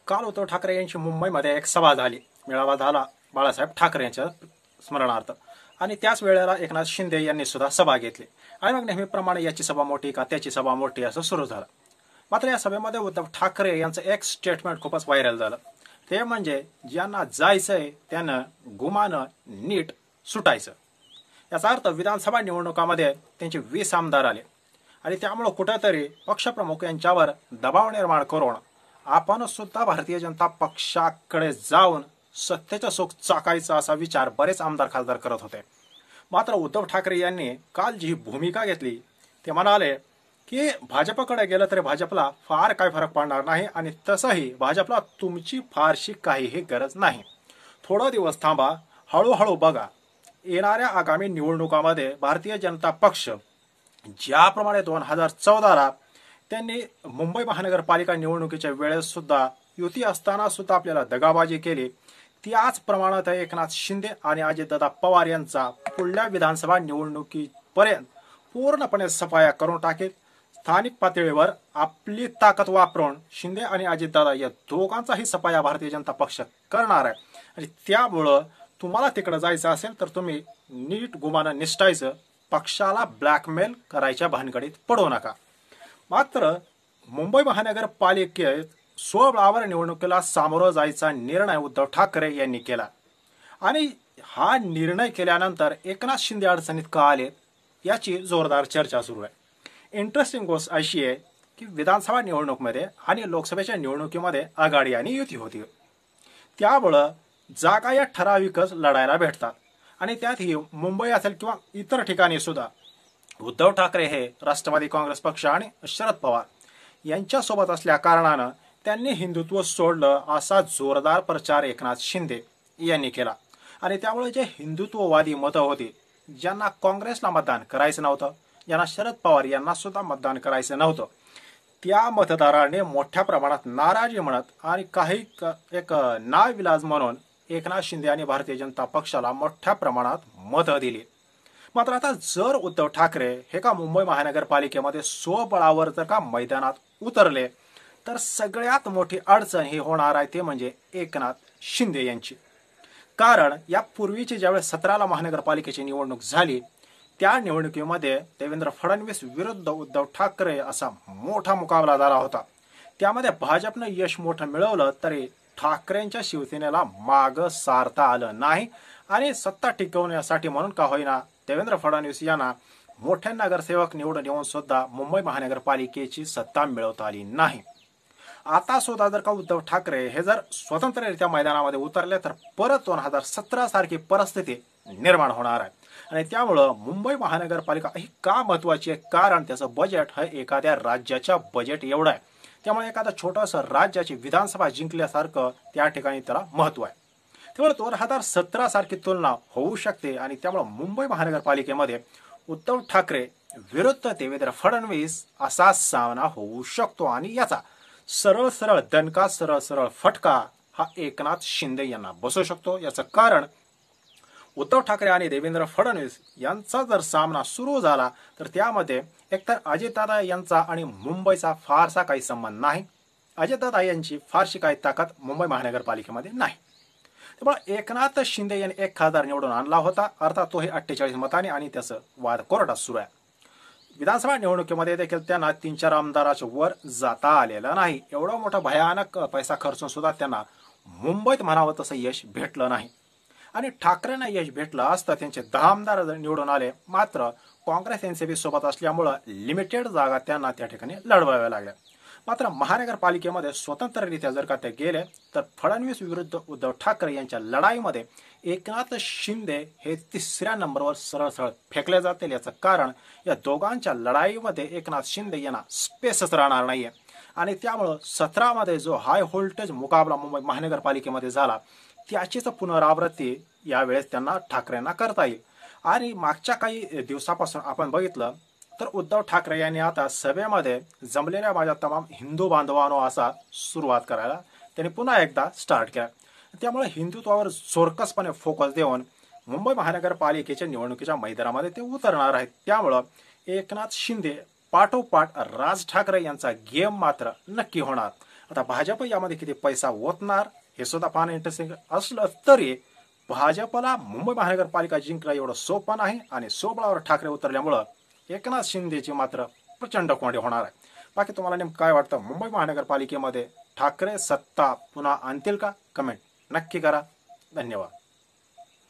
काल उद्धव ठाकरे यांची मुंबईमध्ये एक सभा झाली. मेळावा झाला बाळासाहेब ठाकरे यांच्या स्मरणार्थ. आणि त्याच वेळेला एकनाथ शिंदे यांनी सुद्धा सभा घेतली. आणि मग नेहमीप्रमाणे याची सभा मोठी का त्याची सभा मोठी असं सुरू झालं. मात्र या सभेमध्ये उद्धव ठाकरे यांचं एक स्टेटमेंट खूपच व्हायरल झालं. ते म्हणजे ज्यांना जायचंय त्यानं गुमानं नीट सुटायचं. याचा अर्थ विधानसभा निवडणुकामध्ये त्यांचे 20 आमदार आले आणि त्यामुळं कुठेतरी पक्षप्रमुख यांच्यावर दबाव निर्माण करून आपण सुद्धा भारतीय जनता पक्षाकडे जाऊन सत्तेचं सुख चाकायचं असा विचार बरेच आमदार खासदार करत होते. मात्र उद्धव ठाकरे यांनी काल जी भूमिका घेतली ते म्हणाले की भाजपकडे गेलं तरी भाजपला फार काय फरक पडणार नाही आणि तसंही भाजपला तुमची फारशी काहीही गरज नाही. थोडा दिवस थांबा, हळूहळू बघा. येणाऱ्या आगामी निवडणुकामध्ये भारतीय जनता पक्ष ज्याप्रमाणे 2014ला त्यांनी मुंबई महानगरपालिका निवडणुकीच्या वेळेस सुद्धा युती असताना सुद्धा आपल्याला दगाबाजी केली, त्याच प्रमाणात एकनाथ शिंदे आणि अजितदादा पवार यांचा पुढल्या विधानसभा निवडणुकीपर्यंत पूर्णपणे सफाया करून टाकेल. स्थानिक पातळीवर आपली ताकद वापरून शिंदे आणि अजितदादा या दोघांचाही सफाया भारतीय जनता पक्ष करणार आहे. आणि त्यामुळं तुम्हाला तिकडे जायचं असेल तर तुम्ही नीट गुमानं निष्ठायचं, पक्षाला ब्लॅकमेल करायच्या भानगडीत पडू नका. मात्र मुंबई महानगरपालिकेत स्वबळावर निवडणुकीला सामोरं जायचा निर्णय उद्धव ठाकरे यांनी केला. आणि हा निर्णय केल्यानंतर एकनाथ शिंदे अडचणीत का आले याची जोरदार चर्चा सुरू आहे. इंटरेस्टिंग गोष्ट अशी आहे की विधानसभा निवडणुकीमध्ये आणि लोकसभेच्या निवडणुकीमध्ये आघाडी आणि युती होती. त्यामुळं जागा या ठराविकच लढायला भेटतात. आणि त्यातही मुंबई असेल किंवा इतर ठिकाणी सुद्धा उद्धव ठाकरे हे राष्ट्रवादी काँग्रेस पक्ष आणि शरद पवार यांच्यासोबत असल्या कारणानं त्यांनी हिंदुत्व सोडलं असा जोरदार प्रचार एकनाथ शिंदे यांनी केला. आणि त्यामुळे जे हिंदुत्ववादी मतं होती, ज्यांना काँग्रेसला मतदान करायचं नव्हतं, ज्यांना शरद पवार यांना सुद्धा मतदान करायचं नव्हतं, त्या मतदाराने मोठ्या प्रमाणात नाराजी म्हणत आणि काही एक नाविलाज म्हणून एकनाथ शिंदे आणि भारतीय जनता पक्षाला मोठ्या प्रमाणात मतं दिली. मात्र आता जर उद्धव ठाकरे हे का मुंबई महानगरपालिकेमध्ये स्वबळावर जर का मैदानात उतरले तर सगळ्यात मोठी अडचण ही होणार आहे ते म्हणजे एकनाथ शिंदे यांची. कारण यापूर्वीची ज्यावेळेस 17ला महानगरपालिकेची निवडणूक झाली त्या निवडणुकीमध्ये देवेंद्र फडणवीस विरुद्ध उद्धव ठाकरे असा मोठा मुकाबला झाला होता. त्यामध्ये भाजपनं यश मोठं मिळवलं तरी ठाकरेंच्या शिवसेनेला मागं सारता आलं नाही. आणि सत्ता टिकवण्यासाठी म्हणून का होईना देवेंद्र फडणवीस यांना मोठे नगरसेवक निवडून येऊन सुद्धा मुंबई महानगरपालिकेची सत्ता मिळवता आली नाही. आता सुद्धा जर का उद्धव ठाकरे हे जर स्वतंत्ररित्या मैदानामध्ये उतरले तर परत 2017 सारखी परिस्थिती निर्माण होणार आहे. आणि त्यामुळं मुंबई महानगरपालिका ही का महत्वाची आहे, कारण त्याचं बजेट हे एखाद्या राज्याच्या बजेट एवढं आहे. त्यामुळे एखादा छोटंसं राज्याची विधानसभा जिंकल्यासारखं त्या ठिकाणी त्याला महत्व आहे. त्यामुळे 2017 सारखी तुलना होऊ शकते. आणि त्यामुळे मुंबई महानगरपालिकेमध्ये उद्धव ठाकरे विरुद्ध देवेंद्र फडणवीस असा सामना होऊ शकतो. आणि याचा सरळ सरळ दणका, सरळ सरळ फटका हा एकनाथ शिंदे यांना बसू शकतो. याचं कारण उद्धव ठाकरे आणि देवेंद्र फडणवीस यांचा जर सामना सुरू झाला तर त्यामध्ये एकतर अजितदादा यांचा आणि मुंबईचा फारसा काही संबंध नाही. अजितदादा यांची फारशी काही ताकद मुंबई महानगरपालिकेमध्ये नाही. त्यामुळे एकनाथ शिंदे यांनी एक खासदार निवडून आणला होता, अर्थात तोही 48 मतांनी, आणि त्याचं वाद कोर्टात सुरू आहे. विधानसभा निवडणुकीमध्ये देखील त्यांना 3-4 आमदाराच्या वर जाता आलेलं नाही. एवढं मोठं भयानक पैसा खर्चून सुद्धा त्यांना मुंबईत म्हणावं तसं यश भेटलं नाही. आणि ठाकरेंना यश भेटलं असतं, त्यांचे 10 आमदार निवडून आले. मात्र काँग्रेस एनसीपी सोबत असल्यामुळं लिमिटेड जागा त्यांना त्या ठिकाणी लढवाव्या लागल्या. मात्र महानगरपालिकेमध्ये स्वतंत्ररित्या जर का ते गेले तर फडणवीस विरुद्ध उद्धव ठाकरे यांच्या लढाईमध्ये एकनाथ शिंदे हे 3ऱ्या नंबरवर सरळ सरळ फेकले जातील. याचं कारण या दोघांच्या लढाईमध्ये एकनाथ शिंदे यांना स्पेसच राहणार नाहीये. आणि त्यामुळं 17मध्ये जो हाय व्होल्टेज मुकाबला मुंबई महानगरपालिकेमध्ये झाला त्याचीच पुनरावृत्ती यावेळेस त्यांना ठाकरेंना करता येईल. आणि मागच्या काही दिवसापासून आपण बघितलं तर उद्धव ठाकरे यांनी आता सभेमध्ये जमलेल्या माझ्या तमाम हिंदू बांधवांनो असा सुरुवात करायला त्यांनी पुन्हा एकदा स्टार्ट केला. त्यामुळे हिंदुत्वावर जोरकसपणे फोकस देऊन मुंबई महानगरपालिकेच्या निवडणुकीच्या मैदानामध्ये ते उतरणार आहेत. त्यामुळं एकनाथ शिंदे पाठोपाठ राज ठाकरे यांचा गेम मात्र नक्की होणार. आता भाजप यामध्ये किती पैसा ओतणार हे सुद्धा पाहणं इंटरेस्टिंग असलं तरी भाजपला मुंबई महानगरपालिका जिंकणं एवढं सोपं नाही आणि सोबळावर ठाकरे उतरल्यामुळं एकनाथ शिंदेची मात्र प्रचंड कोंडी होणार आहे. बाकी तुम्हाला नेमकं काय वाटतं, मुंबई महानगरपालिकेमध्ये ठाकरे सत्ता पुन्हा आणतील का? कमेंट नक्की करा. धन्यवाद.